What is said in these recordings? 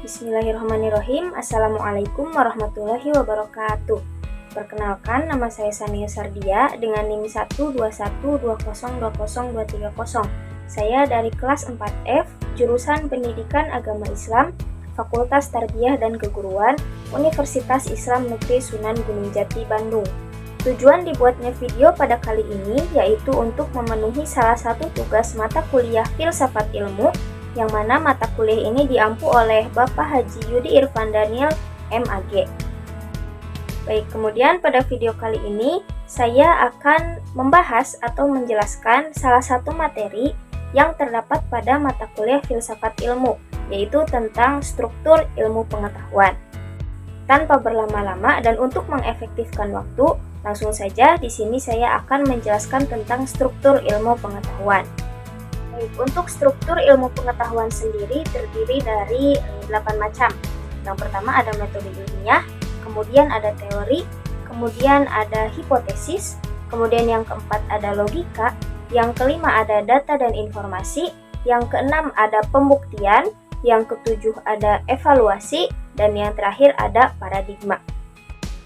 Bismillahirrahmanirrahim. Assalamualaikum warahmatullahi wabarakatuh. Perkenalkan, nama saya Sania Sardia dengan NIM 12120202030. Saya dari kelas 4F, jurusan Pendidikan Agama Islam, Fakultas Tarbiyah dan Keguruan, Universitas Islam Negeri Sunan Gunung Jati, Bandung. Tujuan dibuatnya video pada kali ini yaitu untuk memenuhi salah satu tugas mata kuliah Filsafat Ilmu, yang mana mata kuliah ini diampu oleh Bapak Haji Yudi Irfan Daniel, MAG. Baik, kemudian pada video kali ini saya akan membahas atau menjelaskan salah satu materi yang terdapat pada mata kuliah Filsafat Ilmu, yaitu tentang struktur ilmu pengetahuan. Tanpa berlama-lama dan untuk mengefektifkan waktu, langsung saja di sini saya akan menjelaskan tentang struktur ilmu pengetahuan. Baik, untuk struktur ilmu pengetahuan sendiri terdiri dari 8 macam. Yang pertama ada metode ilmiah, kemudian ada teori, kemudian ada hipotesis, kemudian yang keempat ada logika, yang kelima ada data dan informasi, yang keenam ada pembuktian, yang ketujuh ada evaluasi, dan yang terakhir ada paradigma.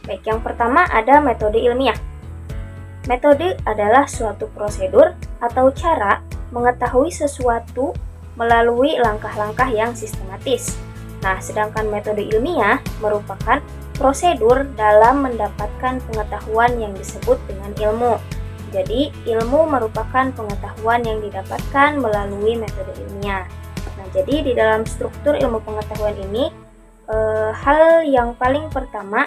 Baik, yang pertama ada metode ilmiah. Metode adalah suatu prosedur atau cara mengetahui sesuatu melalui langkah-langkah yang sistematis. Nah, sedangkan metode ilmiah merupakan prosedur dalam mendapatkan pengetahuan yang disebut dengan ilmu. Jadi, ilmu merupakan pengetahuan yang didapatkan melalui metode ilmiah. Nah, jadi di dalam struktur ilmu pengetahuan ini, hal yang paling pertama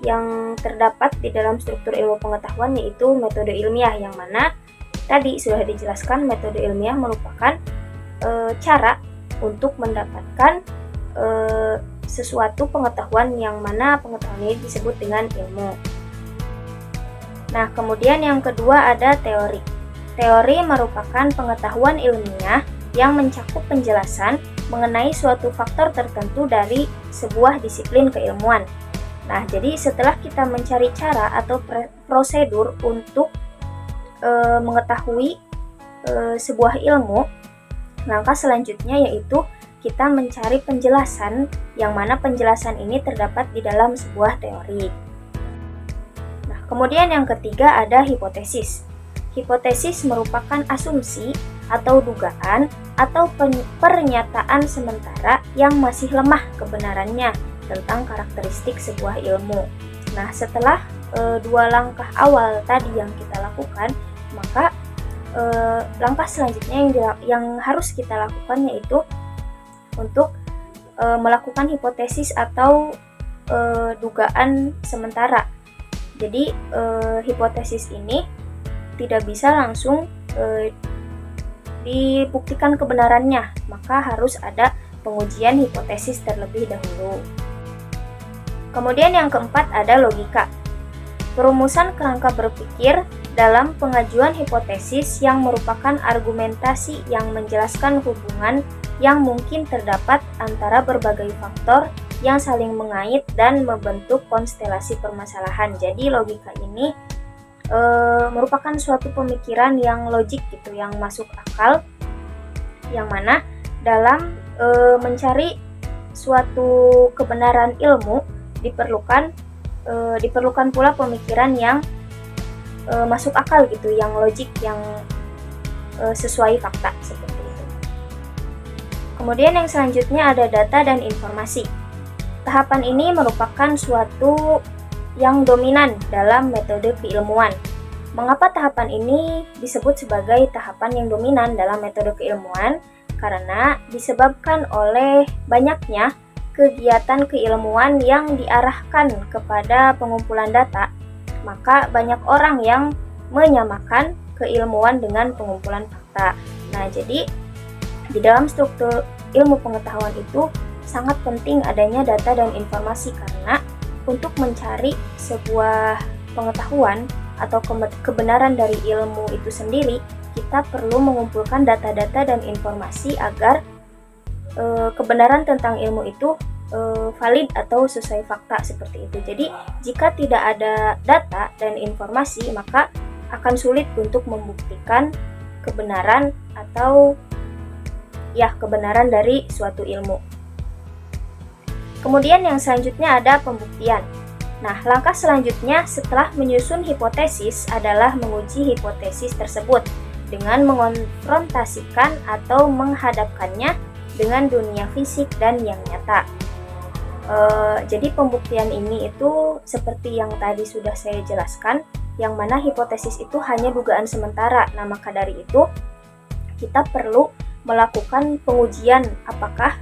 yang terdapat di dalam struktur ilmu pengetahuan yaitu metode ilmiah, yang mana tadi sudah dijelaskan metode ilmiah merupakan cara untuk mendapatkan sesuatu pengetahuan yang mana pengetahuan ini disebut dengan ilmu. Nah, kemudian yang kedua ada teori. Teori merupakan pengetahuan ilmiah yang mencakup penjelasan mengenai suatu faktor tertentu dari sebuah disiplin keilmuan. Nah, jadi setelah kita mencari cara atau prosedur untuk mengetahui sebuah ilmu, langkah selanjutnya yaitu kita mencari penjelasan, yang mana penjelasan ini terdapat di dalam sebuah teori. Nah, kemudian yang ketiga ada hipotesis. Hipotesis merupakan asumsi atau dugaan atau pernyataan sementara yang masih lemah kebenarannya tentang karakteristik sebuah ilmu. Nah, setelah dua langkah awal tadi yang kita lakukan, maka langkah selanjutnya yang harus kita lakukan yaitu untuk melakukan hipotesis atau dugaan sementara. Jadi hipotesis ini tidak bisa langsung dibuktikan kebenarannya, maka harus ada pengujian hipotesis terlebih dahulu. Kemudian yang keempat ada logika. Perumusan kerangka berpikir dalam pengajuan hipotesis yang merupakan argumentasi yang menjelaskan hubungan yang mungkin terdapat antara berbagai faktor yang saling mengait dan membentuk konstelasi permasalahan. Jadi logika ini merupakan suatu pemikiran yang logik gitu, yang masuk akal, yang mana dalam mencari suatu kebenaran ilmu diperlukan pula pemikiran yang masuk akal gitu, yang logik, yang sesuai fakta seperti itu. Kemudian yang selanjutnya ada data dan informasi. Tahapan ini merupakan suatu yang dominan dalam metode keilmuan. Mengapa tahapan ini disebut sebagai tahapan yang dominan dalam metode keilmuan? Karena disebabkan oleh banyaknya kegiatan keilmuan yang diarahkan kepada pengumpulan data, maka banyak orang yang menyamakan keilmuan dengan pengumpulan fakta. Nah, jadi di dalam struktur ilmu pengetahuan itu sangat penting adanya data dan informasi, karena untuk mencari sebuah pengetahuan atau kebenaran dari ilmu itu sendiri, kita perlu mengumpulkan data-data dan informasi agar kebenaran tentang ilmu itu valid atau sesuai fakta seperti itu. Jadi jika tidak ada data dan informasi, maka akan sulit untuk membuktikan kebenaran atau kebenaran dari suatu ilmu. Kemudian yang selanjutnya ada pembuktian. Nah, langkah selanjutnya setelah menyusun hipotesis adalah menguji hipotesis tersebut dengan mengonfrontasikan atau menghadapkannya dengan dunia fisik dan yang nyata. Jadi pembuktian ini itu seperti yang tadi sudah saya jelaskan, yang mana hipotesis itu hanya dugaan sementara. Nah, maka dari itu kita perlu melakukan pengujian apakah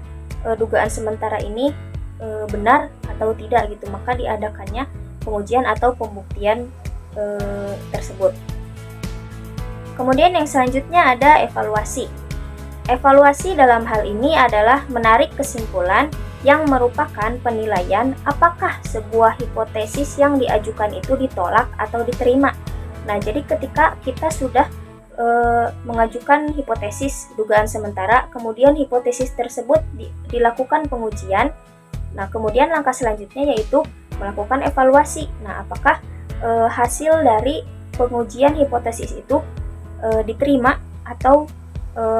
dugaan sementara ini benar atau tidak gitu. Maka diadakannya pengujian atau pembuktian tersebut. Kemudian yang selanjutnya ada evaluasi. Evaluasi dalam hal ini adalah menarik kesimpulan yang merupakan penilaian apakah sebuah hipotesis yang diajukan itu ditolak atau diterima. Nah, jadi ketika kita sudah mengajukan hipotesis dugaan sementara, kemudian hipotesis tersebut dilakukan pengujian. Nah, kemudian langkah selanjutnya yaitu melakukan evaluasi. Nah, apakah hasil dari pengujian hipotesis itu diterima atau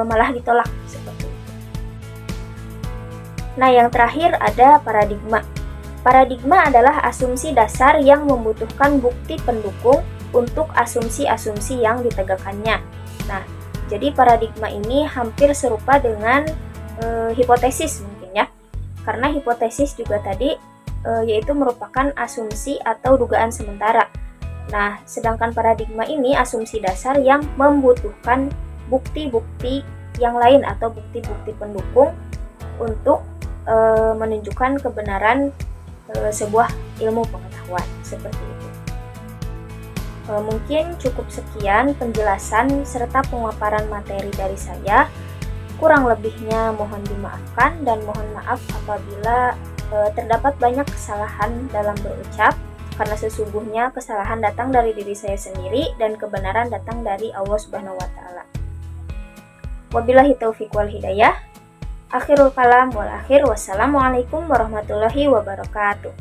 malah ditolak seperti itu. Nah, yang terakhir ada paradigma. Paradigma adalah asumsi dasar yang membutuhkan bukti pendukung untuk asumsi-asumsi yang ditegakkannya. Nah, jadi paradigma ini hampir serupa dengan hipotesis mungkin ya. Karena hipotesis juga tadi yaitu merupakan asumsi atau dugaan sementara. Nah, sedangkan paradigma ini asumsi dasar yang membutuhkan bukti-bukti yang lain atau bukti-bukti pendukung untuk menunjukkan kebenaran sebuah ilmu pengetahuan seperti itu. Mungkin cukup sekian penjelasan serta pemaparan materi dari saya. Kurang lebihnya mohon dimaafkan dan mohon maaf apabila terdapat banyak kesalahan dalam berucap, karena sesungguhnya kesalahan datang dari diri saya sendiri dan kebenaran datang dari Allah Subhanahu wa taala. Wabillahi taufiq wal hidayah. Akhirul kalam wal akhir. Wassalamualaikum warahmatullahi wabarakatuh.